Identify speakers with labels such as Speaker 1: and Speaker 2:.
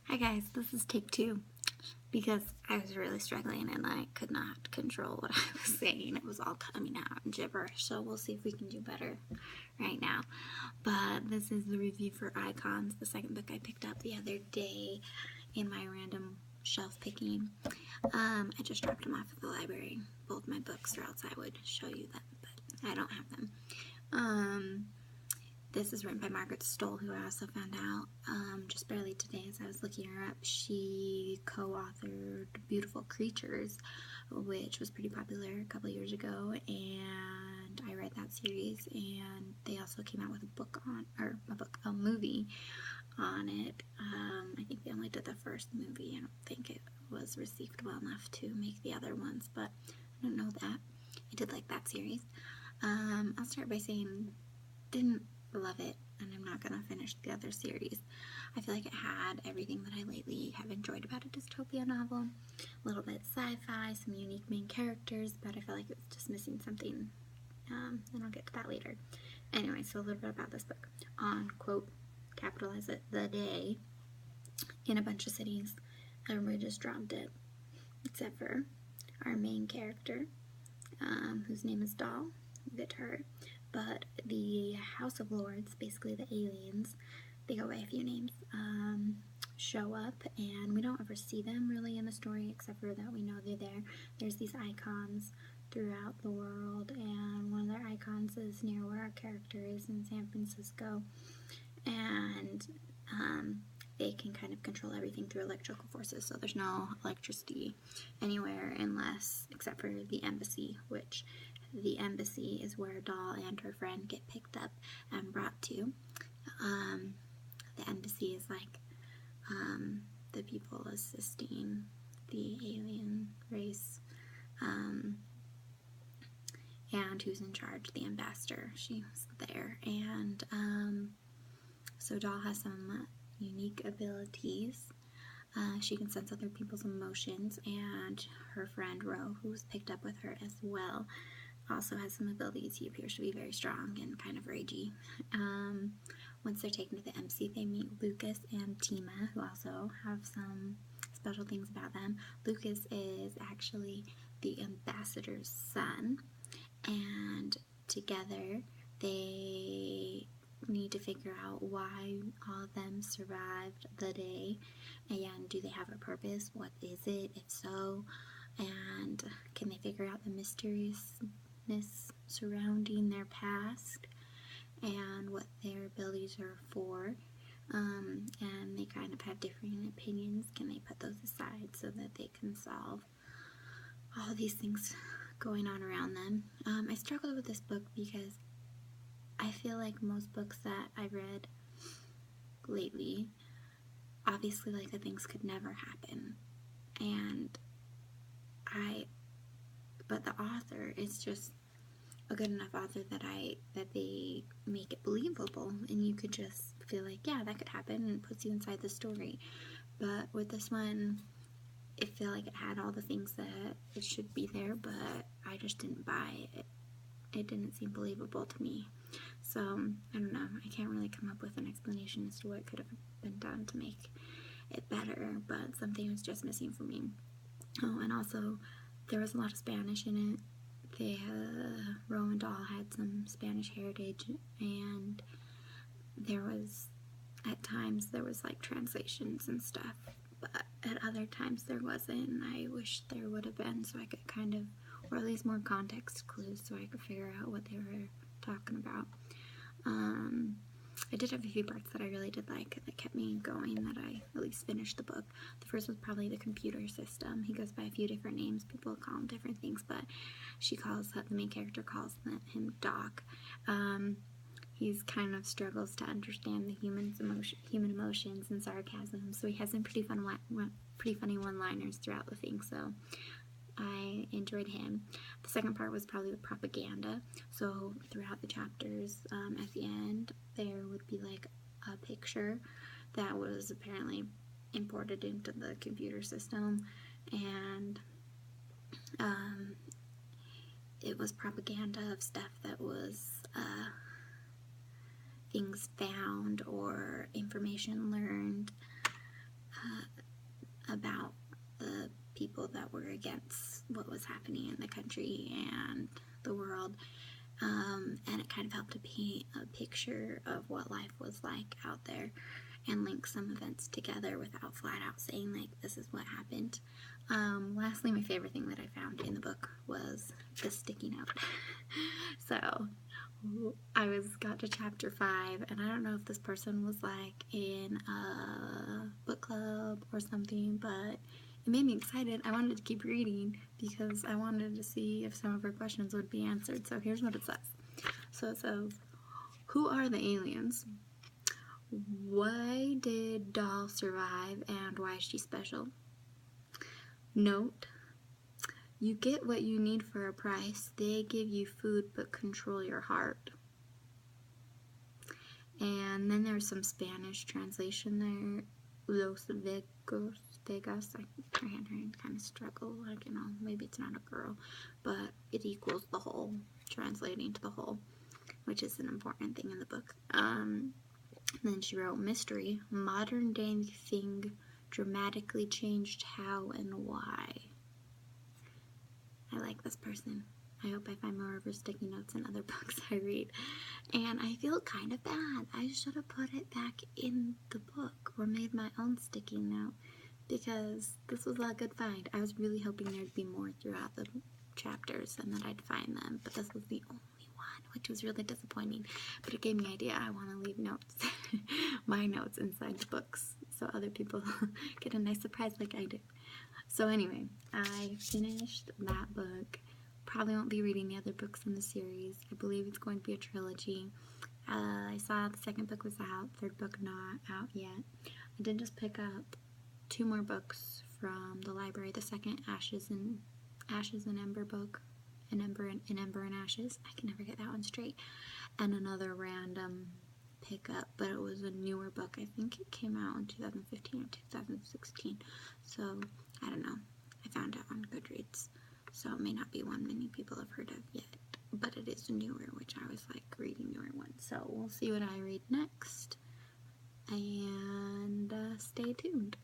Speaker 1: Hi guys, this is take 2 because I was really struggling and I could not control what I was saying. It was all coming out in gibberish, so we'll see if we can do better right now. But this is the review for Icons, the second book I picked up the other day in my random shelf picking. I just dropped them off at the library. Both my books, or else I would show you them, but I don't have them. This is written by Margaret Stohl, who I also found out just barely today as I was looking her up. She co-authored Beautiful Creatures, which was pretty popular a couple years ago, and I read that series, and they also came out with a movie on it. I think they only did the first movie. I don't think it was received well enough to make the other ones, but I don't know that. I did like that series. I'll start by saying, didn't love it, and I'm not gonna finish the other series. I feel like it had everything that I lately have enjoyed about a dystopia novel. A little bit sci-fi, some unique main characters, but I feel like it's just missing something, and I'll get to that later. Anyway, so a little bit about this book. On, quote, capitalize it, the day, in a bunch of cities, everybody just dropped it, except for our main character, whose name is Stohl. We'll get to her. But the House of Lords, basically the aliens, they go by a few names, show up, and we don't ever see them really in the story, except for that we know they're there. There's these icons throughout the world, and one of their icons is near where our character is in San Francisco, and they can kind of control everything through electrical forces, so there's no electricity anywhere except for the embassy, which the embassy is where Doll and her friend get picked up and brought to. The embassy is like the people assisting the alien race, and who's in charge, the ambassador. She was there, and so Doll has some unique abilities. She can sense other people's emotions, and her friend Ro, who's picked up with her as well, also has some abilities. He appears to be very strong and kind of ragey. Once they're taken to the embassy, they meet Lucas and Tima, who also have some special things about them. Lucas is actually the ambassador's son, and together they need to figure out why all of them survived the day, and do they have a purpose? What is it, if so? And can they figure out the mysteriousness surrounding their past and what their abilities are for? And they kind of have differing opinions. Can they put those aside so that they can solve all these things going on around them? I struggled with this book because I feel like most books that I've read lately, obviously, like, the things could never happen, but the author is just a good enough author that they make it believable, and you could just feel like, yeah, that could happen, and it puts you inside the story. But with this one, it felt like it had all the things that it should be there, but I just didn't buy it. It didn't seem believable to me. So, I don't know. I can't really come up with an explanation as to what could have been done to make it better, but something was just missing for me. Oh, and also, there was a lot of Spanish in it. Ro and Doll had some Spanish heritage, and at times there was like translations and stuff, but at other times there wasn't, and I wish there would have been, so I could kind of, or at least more context clues, so I could figure out what they were talking about. I did have a few parts that I really did like, that kept me going, that I at least finished the book. The first was probably the computer system. He goes by a few different names. People call him different things, but the main character calls him Doc. He's kind of struggles to understand the human emotions and sarcasm, so he has some pretty funny one-liners throughout the thing, so I enjoyed him. The second part was probably the propaganda. So throughout the chapters, at the end, there would be like a picture that was apparently imported into the computer system, and it was propaganda of stuff that was things found or information learned people that were against what was happening in the country and the world. And it kind of helped to paint a picture of what life was like out there and link some events together without flat out saying, like, this is what happened. Lastly, my favorite thing that I found in the book was the sticky note. So I got to chapter 5, and I don't know if this person was like in a book club or something, but it made me excited. I wanted to keep reading because I wanted to see if some of her questions would be answered. So here's what it says. So it says, who are the aliens? Why did Doll survive, and why is she special? Note, you get what you need for a price. They give you food but control your heart. And then there's some Spanish translation there. Los Vegas. Her handwriting kind of struggle. Like, you know, maybe it's not a girl, but it equals the whole, translating to the whole, which is an important thing in the book. Then she wrote, mystery, modern day thing dramatically changed how and why. I like this person. I hope I find more of her sticky notes in other books I read. And I feel kind of bad. I should have put it back in the book or made my own sticky note because this was a good find. I was really hoping there'd be more throughout the chapters and that I'd find them, but this was the only one, which was really disappointing. But it gave me an idea. I want to leave notes, my notes inside the books, so other people get a nice surprise like I did. So anyway, I finished that book. Probably won't be reading the other books in the series. I believe it's going to be a trilogy. I saw the second book was out, third book not out yet. I did just pick up 2 more books from the library. The second Ashes and Ember book, Ember and Ashes. I can never get that one straight. And another random pickup, but it was a newer book. I think it came out in 2015 or 2016. So I don't know. I found it on Goodreads. So it may not be one many people have heard of yet, but it is newer, which I was like reading newer ones. So we'll see what I read next, and stay tuned.